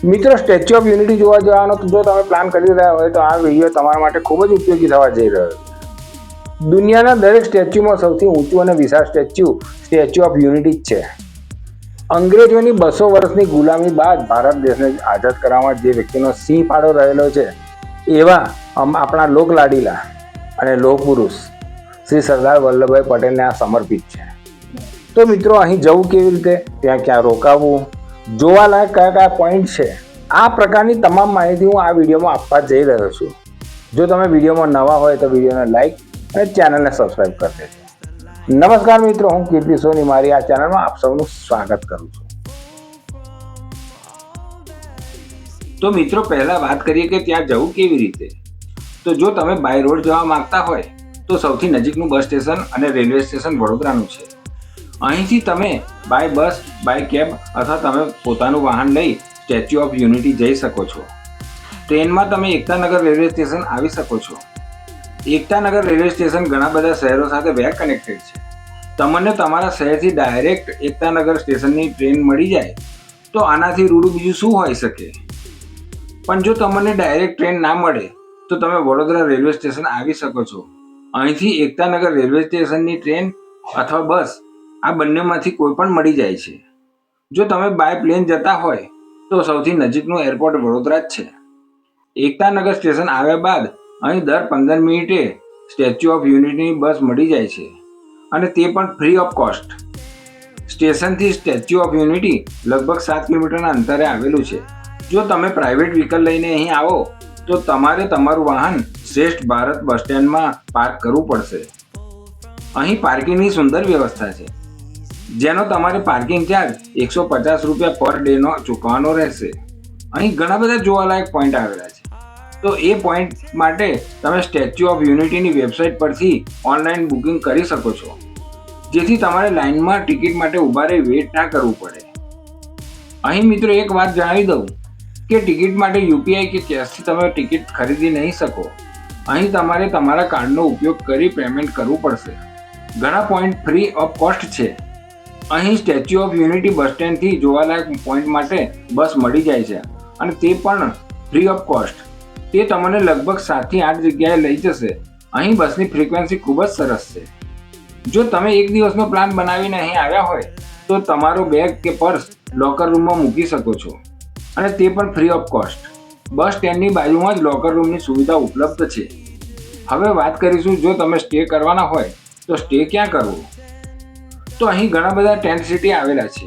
મિત્રો, statue of unity જોવા જવાનો જો તમે પ્લાન કરી રહ્યા હોય તો આ વિડીયો તમારા માટે ખૂબ જ ઉપયોગી થવા જઈ રહ્યો છે. દુનિયાના દરેક સ્ટેચ્યુમાં સૌથી ઊંચું અને વિશાળ સ્ટેચ્યુ ઓફ યુનિટી જ છે. અંગ્રેજોની 200 વર્ષની ગુલામી બાદ ભારત દેશને આઝાદ કરવામાં જે વ્યક્તિનો સિંહ ફાળો રહેલો છે એવા આપણા લોકલાડીલા અને લોહપુરુષ શ્રી સરદાર વલ્લભભાઈ પટેલને આ સમર્પિત છે. તો મિત્રો, અહીં જવું કેવી રીતે, ત્યાં ક્યાં રોકાવું, જોવાલાયક કયા કયા પોઈન્ટ છે, આ પ્રકારની તમામ માહિતી હું આ વિડીયોમાં આપવા જઈ રહ્યો છું. જો તમે વિડીયોમાં નવા હોય તો વિડીયોને લાઈક અને ચેનલને સબસ્ક્રાઈબ કરી દેજો. નમસ્કાર મિત્રો, હું કીર્તિ સોની મારી આ ચેનલમાં આપ સૌનું સ્વાગત કરું છું. તો મિત્રો, પહેલા વાત કરીએ કે ત્યાં જવું કેવી રીતે. તો જો તમે બાય રોડ જવા માંગતા હોય તો સૌથી નજીકનું બસ સ્ટેશન અને રેલવે સ્ટેશન વડોદરાનું છે. અહીંથી તમે બાય બસ, બાય કેબ અથવા તમે પોતાનું વાહન લઈ સ્ટેચ્યુ ઓફ યુનિટી જઈ શકો છો. ટ્રેનમાં તમે એકતાનગર રેલવે સ્ટેશન આવી શકો છો. એકતાનગર રેલવે સ્ટેશન ઘણા બધા શહેરો સાથે વેલ કનેક્ટેડ છે. તમને તમારા શહેરથી ડાયરેક્ટ એકતાનગર સ્ટેશનની ટ્રેન મળી જાય તો આનાથી રૂડું બીજું શું હોઈ શકે. પણ જો તમને ડાયરેક્ટ ટ્રેન ના મળે તો તમે વડોદરા રેલવે સ્ટેશન આવી શકો છો. અહીંથી એકતાનગર રેલવે સ્ટેશનની ટ્રેન અથવા બસ આ બંનેમાંથી કોઈ પણ મળી જાય છે. જો તમે બાય પ્લેન જતા હોય તો સૌથી નજીકનું એરપોર્ટ વડોદરા જ છે. એકતાનગર સ્ટેશન આવ્યા બાદ અહીં દર 15 મિનિટે સ્ટેચ્યુ ઓફ યુનિટીની બસ મળી જાય છે અને તે પણ ફ્રી ઓફ કોસ્ટ. સ્ટેશનથી સ્ટેચ્યુ ઓફ યુનિટી લગભગ 7 કિલોમીટરના અંતરે આવેલું છે. જો તમે પ્રાઇવેટ વ્હીકલ લઈને અહીં આવો તો તમારે તમારું વાહન શ્રેષ્ઠ ભારત બસ સ્ટેન્ડમાં પાર્ક કરવું પડશે. અહીં પાર્કિંગની સુંદર વ્યવસ્થા છે, જેનો તમારે પાર્કિંગ ચાર્જ 150 રૂપિયા પર ડેનો ચૂકવવાનો રહેશે. અહીં ઘણા બધા જોવાલાયક પોઈન્ટ આવેલા છે. તો એ પોઈન્ટ માટે તમે સ્ટેચ્યુ ઓફ યુનિટીની વેબસાઇટ પરથી ઓનલાઈન બુકિંગ કરી શકો છો, જેથી તમારે લાઇનમાં ટિકિટ માટે ઊભા રહી વેઇટ ના કરવું પડે. અહીં મિત્રો એક વાત જણાવી દઉં કે ટિકિટ માટે યુપીઆઈ કે કેશથી તમે ટિકિટ ખરીદી નહીં શકો. અહીં તમારે તમારા કાર્ડનો ઉપયોગ કરી પેમેન્ટ કરવું પડશે. ઘણા પોઈન્ટ ફ્રી ઓફ કોસ્ટ છે. અહીં સ્ટેચ્યુ ઓફ યુનિટી બસ સ્ટેન્ડથી જોવાલાયક પોઈન્ટ માટે બસ મળી જાય છે અને તે પણ ફ્રી ઓફ કોસ્ટ. તે તમને લગભગ 7 થી 8 જગ્યાએ લઈ જશે. અહીં બસની ફ્રીક્વન્સી ખૂબ જ સરસ છે. જો તમે એક દિવસનો પ્લાન બનાવીને અહીં આવ્યા હોય તો તમારો બેગ કે પર્સ લોકર રૂમમાં મૂકી શકો છો અને તે પણ ફ્રી ઓફ કોસ્ટ. બસ સ્ટેન્ડની બાજુમાં જ લોકર રૂમની સુવિધા ઉપલબ્ધ છે. હવે વાત કરીશું જો તમે સ્ટે કરવાના હોય તો સ્ટે ક્યાં કરવો. તો અહીં ઘણા બધા ટેન્ટ સિટી આવેલા છે,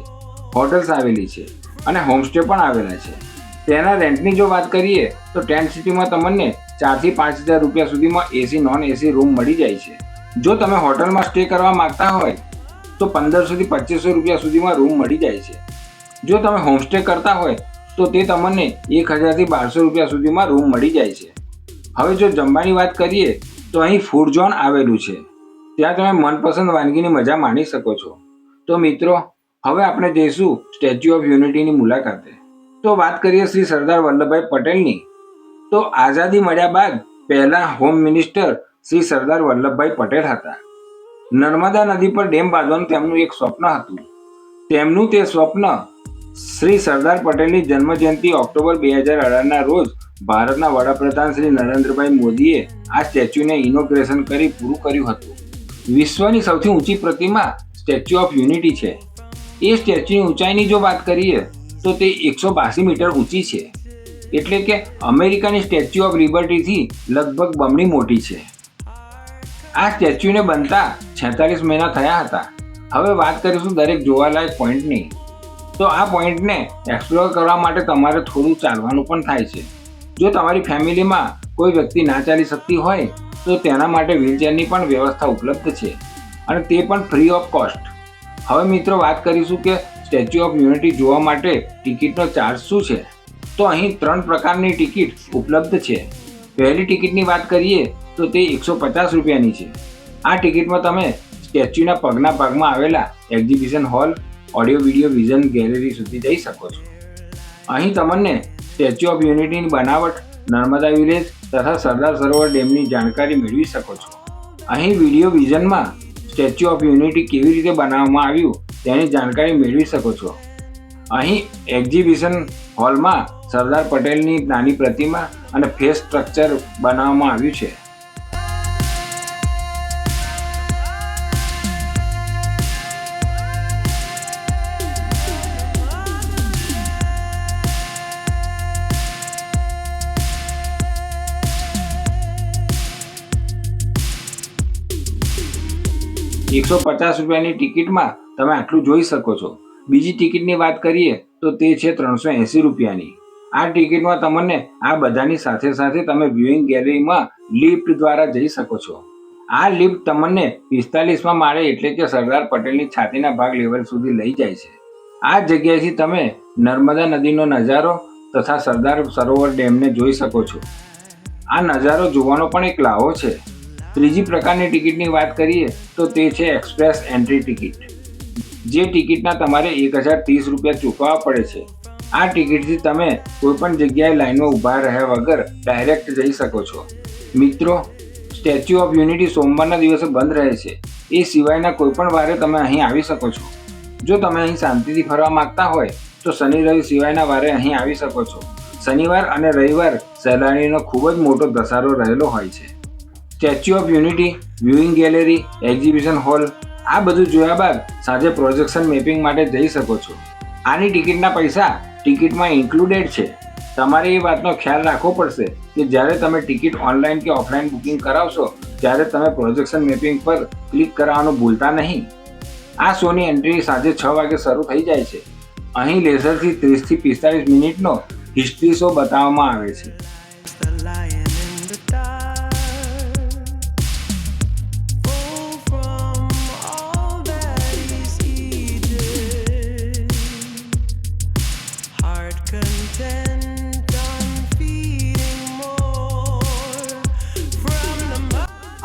હોટલ્સ આવેલી છે અને હોમસ્ટે પણ આવેલા છે. તેના રેન્ટની જો વાત કરીએ તો ટેન્ટ સિટીમાં તમને 4 થી 5,000 રૂપિયા સુધીમાં એસી નોન એસી રૂમ મળી જાય છે. જો તમે હોટલમાં સ્ટે કરવા માંગતા હોય તો 1500 થી 2500 રૂપિયા સુધીમાં રૂમ મળી જાય છે. જો તમે હોમસ્ટે કરતા હોય તો તે તમને 1000 થી 1200 રૂપિયા સુધીમાં રૂમ મળી જાય છે. હવે જો જમવાની વાત કરીએ તો અહીં ફૂડ ઝોન આવેલું છે. ત્યાં તમે મનપસંદ વાનગીની મજા માણી શકો છો. તો મિત્રો, હવે આપણે જઈશું સ્ટેચ્યુ ઓફ યુનિટીની મુલાકાતે. તો વાત કરીએ શ્રી સરદાર વલ્લભભાઈ પટેલની. તો આઝાદી મળ્યા બાદ પહેલા હોમ મિનિસ્ટર શ્રી સરદાર વલ્લભભાઈ પટેલ હતા. નર્મદા નદી પર ડેમ બાંધવાનું તેમનું એક સ્વપ્ન હતું. તેમનું તે સ્વપ્ન શ્રી સરદાર પટેલની જન્મજયંતિ ઓક્ટોબર 2018ના રોજ ભારતના વડાપ્રધાન શ્રી નરેન્દ્રભાઈ મોદીએ આ સ્ટેચ્યુને ઇનોગ્રેશન કરી પૂરું કર્યું હતું. વિશ્વની સૌથી ઊંચી પ્રતિમા સ્ટેચ્યુ ઓફ યુનિટી છે. એ સ્ટેચ્યુની ઊંચાઈની જો વાત કરીએ તો તે 182 મીટર ઊંચી છે, એટલે કે અમેરિકાની સ્ટેચ્યુ ઓફ લિબર્ટીથી લગભગ બમણી મોટી છે. આ સ્ટેચ્યુને બનતા 46 મહિના થયા હતા. હવે વાત કરીશું દરેક જોવાલાયક પોઈન્ટની. તો આ પોઈન્ટને એક્સપ્લોર કરવા માટે તમારે થોડું ચાલવાનું પણ થાય છે. જો તમારી ફેમિલીમાં કોઈ વ્યક્તિ ના ચાલી શકતી હોય તો તેના માટે વ્હીલચેરની પણ વ્યવસ્થા ઉપલબ્ધ છે અને તે પણ ફ્રી ઓફ કોસ્ટ. હવે મિત્રો વાત કરીશું કે સ્ટેચ્યુ ઓફ યુનિટી જોવા માટે ટિકિટનો ચાર્જ શું છે. તો અહીં 3 પ્રકારની ટિકિટ ઉપલબ્ધ છે. પહેલી ટિકિટની વાત કરીએ તો તે 150 રૂપિયાની છે. આ ટિકિટમાં તમે સ્ટેચ્યુના પગના ભાગમાં આવેલા exhibition hall, audio video vision gallery સુધી જઈ શકો છો. અહીં તમને સ્ટેચ્યુ ઓફ યુનિટીની બનાવટ, નર્મદા વિલેજ તથા સરદાર સરોવર ડેમની જાણકારી મેળવી શકો છો. અહીં વિડીયો વિઝનમાં સ્ટેચ્યુ ઓફ યુનિટી કેવી રીતે બનાવવામાં આવ્યું તેની જાણકારી મેળવી શકો છો. અહીં એક્ઝિબિશન હોલમાં સરદાર પટેલની નાની પ્રતિમા અને ફેસ સ્ટ્રક્ચર બનાવવામાં આવ્યું છે. ₹150ની ટિકિટમાં તમે આટલું જોઈ શકો છો. બીજી ટિકિટની વાત કરીએ તો તે છે ₹380ની. આ ટિકિટમાં તમને આ બધાની સાથે સાથે તમે વ્યુઇંગ ગેલેરીમાં લિફ્ટ દ્વારા જઈ શકો છો. આ લિફ્ટ તમને 45મા માળે એટલે કે સરદાર પટેલની છાતીના ભાગ લેવલ સુધી લઈ જાય છે. આ જગ્યાએથી તમે નર્મદા નદીનો નજારો તથા સરદાર સરોવર ડેમને જોઈ શકો છો. આ નજારો જોવાનો પણ એક લાવો છે. ત્રીજી પ્રકારની ટિકિટની વાત કરીએ તો તે છે એક્સપ્રેસ એન્ટ્રી ટિકિટ. જે ટિકિટના તમારે ₹1030 ચૂકવવા પડે છે. આ ટિકિટથી તમે કોઈપણ જગ્યાએ લાઈનમાં ઊભા રહ્યા વગર ડાયરેક્ટ જઈ શકો છો. મિત્રો, સ્ટેચ્યુ ઓફ યુનિટી સોમવારના દિવસે બંધ રહે છે. એ સિવાયના કોઈપણ વારે તમે અહીં આવી શકો છો. જો તમે અહીં શાંતિથી ફરવા માંગતા હોય તો શનિ રવિ સિવાયના વારે અહીં આવી શકો છો. શનિવાર અને રવિવાર સહેલાણીનો ખૂબ જ મોટો ધસારો રહેલો હોય છે. Statue of Unity, viewing gallery, exhibition hall આ બધું જોયા બાદ સાંજે પ્રોજેક્શન મેપિંગ માટે જઈ શકો છો. આની ટિકિટના પૈસા ટિકિટમાં ઇન્ક્લુડેડ છે. તમારે એ વાતનો ખ્યાલ રાખવો પડશે કે જ્યારે તમે ટિકિટ ઓનલાઈન કે ઓફલાઈન બુકિંગ કરાવશો ત્યારે તમે પ્રોજેક્શન મેપિંગ પર ક્લિક કરવાનું ભૂલતા નહીં. આ શોની એન્ટ્રી સાંજે 6 વાગે શરૂ થઈ જાય છે. અહીં લેઝરથી 30 થી 45 મિનિટનો હિસ્ટ્રી શો બતાવવામાં આવે છે.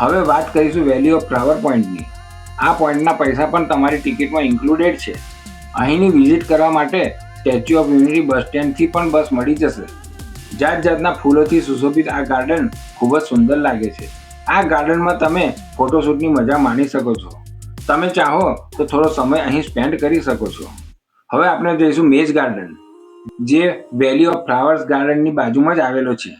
હવે વાત કરીશું વેલી ઓફ ફ્લાવર પોઈન્ટની. આ પોઈન્ટના પૈસા પણ તમારી ટિકિટમાં ઇન્ક્લુડેડ છે. અહીંની વિઝિટ કરવા માટે સ્ટેચ્યુ ઓફ યુનિટી બસ સ્ટેન્ડથી પણ બસ મળી જશે. જાત જાતના ફૂલોથી સુશોભિત આ ગાર્ડન ખૂબ જ સુંદર લાગે છે. આ ગાર્ડનમાં તમે ફોટોશૂટની મજા માણી શકો છો. તમે ચાહો તો થોડો સમય અહીં સ્પેન્ડ કરી શકો છો. હવે આપણે જઈશું મેઝ ગાર્ડન, જે વેલી ઓફ ફ્લાવર્સ ગાર્ડનની બાજુમાં જ આવેલો છે.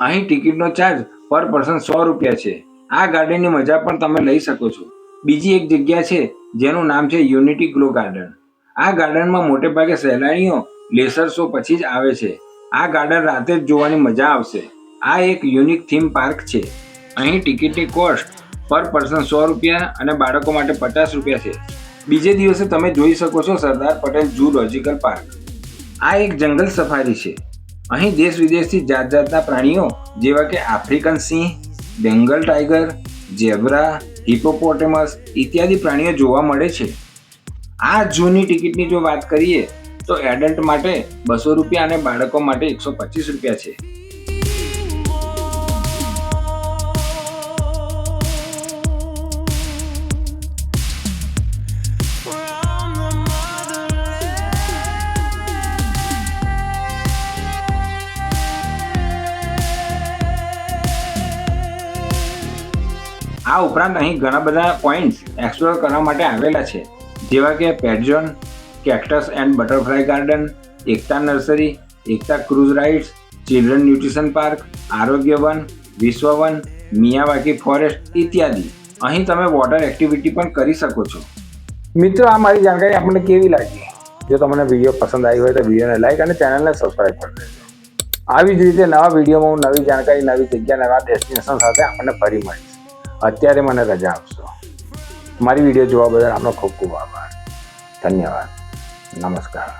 અહીં ટિકિટનો ચાર્જ પર પર્સન ₹100 છે. આ ગાર્ડનની મજા પણ તમે લઈ શકો છો. બીજી એક જગ્યા છે જેનું નામ છે યુનિટી ગ્લો ગાર્ડન. આ ગાર્ડનમાં મોટે ભાગે સહેલાણીઓ લેસર શો પછી જ આવે છે. આ ગાર્ડન રાતે જ જોવાની મજા આવશે. આ એક યુનિક થીમ પાર્ક છે. અહીં ટિકિટની કોસ્ટ પર પર્સન ₹100 અને બાળકો માટે ₹50 છે. બીજે દિવસે તમે જોઈ શકો છો સરદાર પટેલ ઝૂલોજિકલ પાર્ક. આ એક જંગલ સફારી છે. અહીં દેશ વિદેશથી જાત જાતના પ્રાણીઓ જેવા કે આફ્રિકન સિંહ, બેંગલ ટાઈગર, ઝેબ્રા, હિપોપોટેમસ ઇત્યાદિ પ્રાણીઓ જોવા મળે છે. આ ઝૂની ટિકિટની જો વાત કરીએ તો એડલ્ટ માટે ₹200 અને બાળકો માટે ₹125 છે. આ ઉપરાંત અહીં ઘણા બધા પોઈન્ટ્સ એક્સપ્લોર કરવા માટે આવેલા છે, જેવા કે pet zone, cactus and butterfly garden, Ekta nursery, Ekta cruise rides, children nutrition park, Arogya Van, Vishwa Van, Miyawaki forest ઇત્યાદિ. અહીં તમે વોટર એક્ટિવિટી પણ કરી શકો છો. મિત્રો, આ મારી જાણકારી આપણને કેવી લાગી? જો તમને વિડીયો પસંદ આવી હોય તો વિડીયોને લાઈક અને ચેનલને સબસ્ક્રાઈબ કરી દેજો. આવી જ રીતે નવા વિડીયોમાં હું નવી જાણકારી, નવી જગ્યા, નવા ડેસ્ટિનેશન સાથે આપણને ફરી મળીશ. અત્યારે મને રજા આપશો. મારી વિડીયો જોવા બદલ આપનો ખૂબ ખૂબ આભાર. ધન્યવાદ. નમસ્કાર.